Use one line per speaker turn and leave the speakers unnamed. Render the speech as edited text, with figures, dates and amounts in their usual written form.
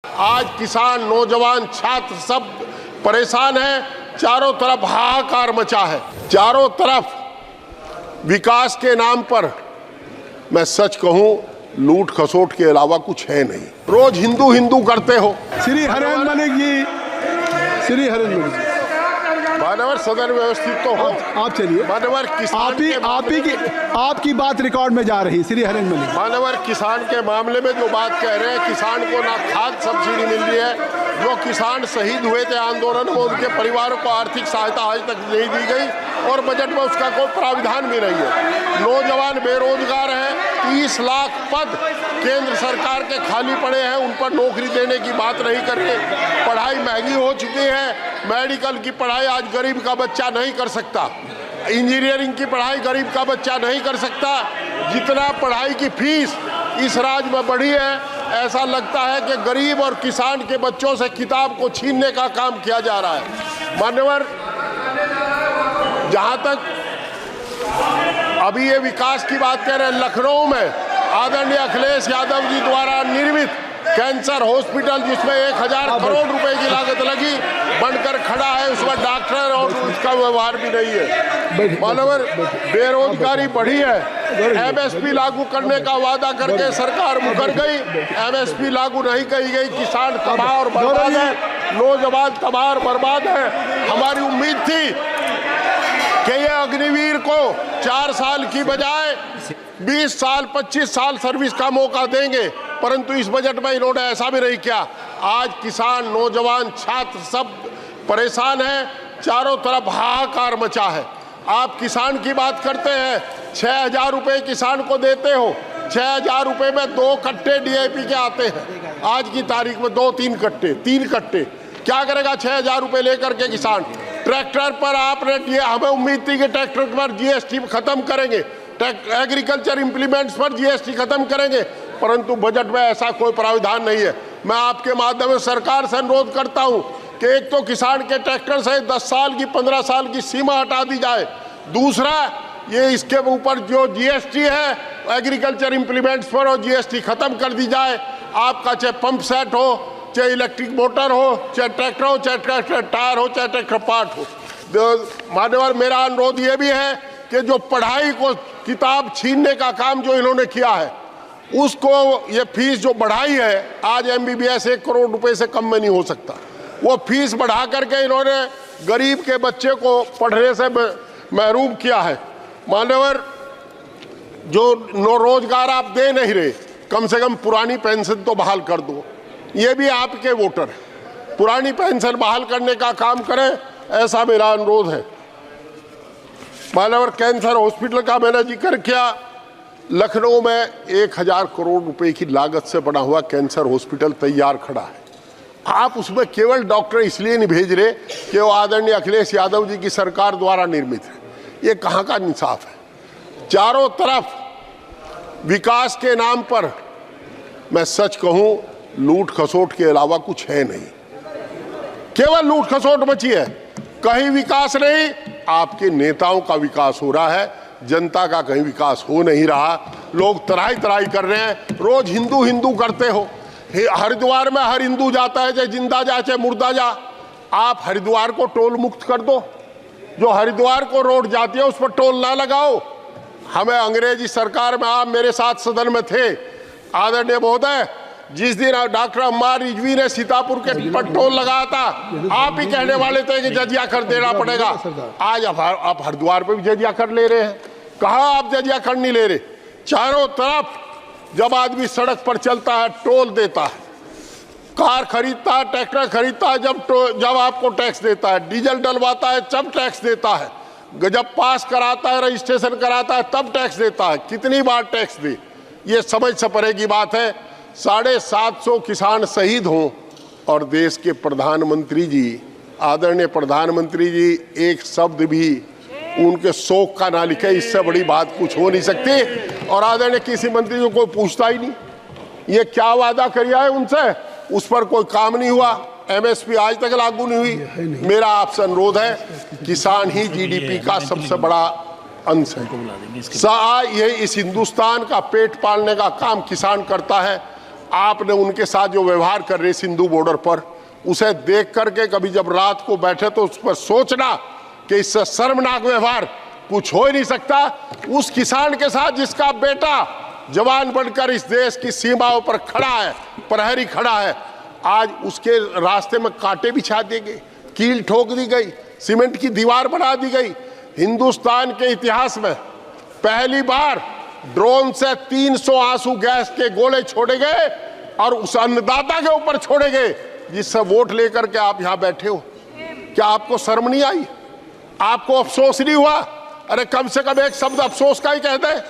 आज किसान, नौजवान, छात्र सब परेशान हैं। चारों तरफ हाहाकार मचा है। चारों तरफ विकास के नाम पर, मैं सच कहूं, लूट खसोट के अलावा कुछ है नहीं। रोज हिंदू हिंदू करते हो।
श्री हरेंद्र मलिक जी, श्री हरेंद्र मलिक जी,
मानवर सदन व्यवस्थित तो हो।
आप चलिए।
मानवर किसान
आपकी बात रिकॉर्ड में जा रही। श्री हरेंद्र मलिक,
मानवर किसान के मामले में जो बात कह रहे हैं, किसान को ना खाद सब्सिडी मिल रही है। जो किसान शहीद हुए थे आंदोलन में, उनके परिवारों को आर्थिक सहायता आज तक नहीं दी गई और बजट में उसका कोई प्राविधान भी नहीं है। नौजवान बेरोजगार हैं। 30 लाख पद केंद्र सरकार के खाली पड़े हैं, उन पर नौकरी देने की बात नहीं कर रहे। पढ़ाई महंगी हो चुकी है। मेडिकल की पढ़ाई आज गरीब का बच्चा नहीं कर सकता। इंजीनियरिंग की पढ़ाई गरीब का बच्चा नहीं कर सकता। जितना पढ़ाई की फीस इस राज्य में बढ़ी है, ऐसा लगता है कि गरीब और किसान के बच्चों से किताब को छीनने का काम किया जा रहा है। मान्यवर, जहां तक अभी ये विकास की बात कह रहे हैं, लखनऊ में आदरणीय अखिलेश यादव जी द्वारा निर्मित कैंसर हॉस्पिटल, जिसमें 1000 करोड़ रुपए की लागत लगी, बनकर खड़ा है। उसमें डॉक्टर और उसका व्यवहार भी नहीं है। मानवर, बेरोजगारी बढ़ी है। एमएसपी लागू करने का वादा करके सरकार मुकर गई। एमएसपी लागू नहीं की गई। किसान तबाह और बर्बाद है। नौजवान तबाह और बर्बाद है। हमारी उम्मीद थी कि ये अग्निवीर को 4 साल की बजाय 20 साल 25 साल सर्विस का मौका देंगे, परंतु इस बजट में इन्होंने ऐसा भी नहीं किया। आज किसान, नौजवान, छात्र सब परेशान हैं। चारों तरफ हाहाकार मचा है। आप किसान की बात करते हैं, 6000 रुपये किसान को देते हो। 6000 रुपये में 2 कट्टे डीएपी के आते हैं। आज की तारीख में 2-3 कट्टे, 3 कट्टे क्या करेगा 6000 रुपये लेकर के किसान? ट्रैक्टर पर आपने, हमें उम्मीद थी कि ट्रैक्टर पर जीएसटी खत्म करेंगे, एग्रीकल्चर इंप्लीमेंट्स पर जीएसटी खत्म करेंगे, परंतु बजट में ऐसा कोई प्राविधान नहीं है। मैं आपके माध्यम से सरकार से अनुरोध करता हूं कि एक तो किसान के ट्रैक्टर से 10 साल की 15 साल की सीमा हटा दी जाए। दूसरा, ये इसके ऊपर जो जीएसटी है एग्रीकल्चर इंप्लीमेंट्स पर, और जीएसटी खत्म कर दी जाए। आपका चाहे पंप सेट हो, चाहे इलेक्ट्रिक मोटर हो, चाहे ट्रैक्टर हो, चाहे ट्रैक्टर टायर हो, चाहे ट्रैक्टर पार्ट हो। मान्यवर, मेरा अनुरोध ये भी है कि जो पढ़ाई को किताब छीनने का काम जो इन्होंने किया है, उसको, ये फीस जो बढ़ाई है, आज एमबीबीएस 1 करोड़ रुपए से कम में नहीं हो सकता। वो फीस बढ़ा करके इन्होंने गरीब के बच्चे को पढ़ने से महरूम किया है। मान्यवर, जो रोजगार आप दे नहीं रहे, कम से कम पुरानी पेंशन तो बहाल कर दो। ये भी आपके वोटर हैं। पुरानी पेंशन बहाल करने का काम करें, ऐसा मेरा अनुरोध है। मान्यवर, कैंसर हॉस्पिटल का मैंने जिक्र किया। लखनऊ में 1000 करोड़ रुपए की लागत से बना हुआ कैंसर हॉस्पिटल तैयार खड़ा है। आप उसमें केवल डॉक्टर इसलिए नहीं भेज रहे कि वो आदरणीय अखिलेश यादव जी की सरकार द्वारा निर्मित है। ये कहाँ का इंसाफ है? चारों तरफ विकास के नाम पर, मैं सच कहूं, लूट खसोट के अलावा कुछ है नहीं। केवल लूट खसोट मची है, कहीं विकास नहीं। आपके नेताओं का विकास हो रहा है, जनता का कहीं विकास हो नहीं रहा। लोग तराई तराई कर रहे हैं। रोज हिंदू हिंदू करते हो। हरिद्वार में हर हिंदू जाता है, चाहे जिंदा जा चाहे मुर्दा जा। आप हरिद्वार को टोल मुक्त कर दो। जो हरिद्वार को रोड जाती है उस पर टोल ना लगाओ। हमें अंग्रेजी सरकार में, आप मेरे साथ सदन में थे आदरणीय महोदय, जिस दिन डॉक्टर अम्मार रिजवी ने सीतापुर के पर टोल लगाया था, आप ही कहने वाले थे कि जजिया कर देना पड़ेगा। आज आप हरिद्वार पे भी जजिया कर ले रहे हैं। कहाँ आप जजिया कर नहीं ले रहे? चारों तरफ जब आदमी सड़क पर चलता है टोल देता है, कार खरीदता है, ट्रैक्टर खरीदता है, जब आपको टैक्स देता है, डीजल डलवाता है तब टैक्स देता है, जब पास कराता है, रजिस्ट्रेशन कराता है तब टैक्स देता है। कितनी बार टैक्स दे? ये समझ से परे की बात है। 750 किसान शहीद हों और देश के प्रधानमंत्री जी, आदरणीय प्रधानमंत्री जी, एक शब्द भी उनके शोक का ना लिखे, इससे बड़ी बात कुछ हो नहीं सकती। और आदरणीय किसी मंत्री को कोई पूछता ही नहीं। ये क्या वादा किया है उनसे, उस पर कोई काम नहीं हुआ। एमएसपी आज तक लागू नहीं हुई। मेरा आपसे अनुरोध है, किसान ही जीडीपी का सबसे बड़ा अंश है। ये इस हिंदुस्तान का पेट पालने का काम किसान करता है। आपने उनके साथ जो व्यवहार कर रहे सिंधु बॉर्डर पर, उसे देख करके कभी जब रात को बैठे तो उस पर सोचना कि इससे शर्मनाक व्यवहार कुछ हो ही नहीं सकता। उस किसान के साथ जिसका बेटा जवान बनकर इस देश की सीमाओं पर खड़ा है, प्रहरी खड़ा है, आज उसके रास्ते में कांटे बिछा दिए गए, कील ठोक दी गई, सीमेंट की दीवार बना दी गई। हिंदुस्तान के इतिहास में पहली बार ड्रोन से 300 आंसू गैस के गोले छोड़े गए और उस अन्नदाता के ऊपर छोड़े गए जिससे वोट लेकर के आप यहां बैठे हो। क्या आपको शर्म नहीं आई? आपको अफसोस नहीं हुआ? अरे कम से कम एक शब्द अफसोस का ही कह दे।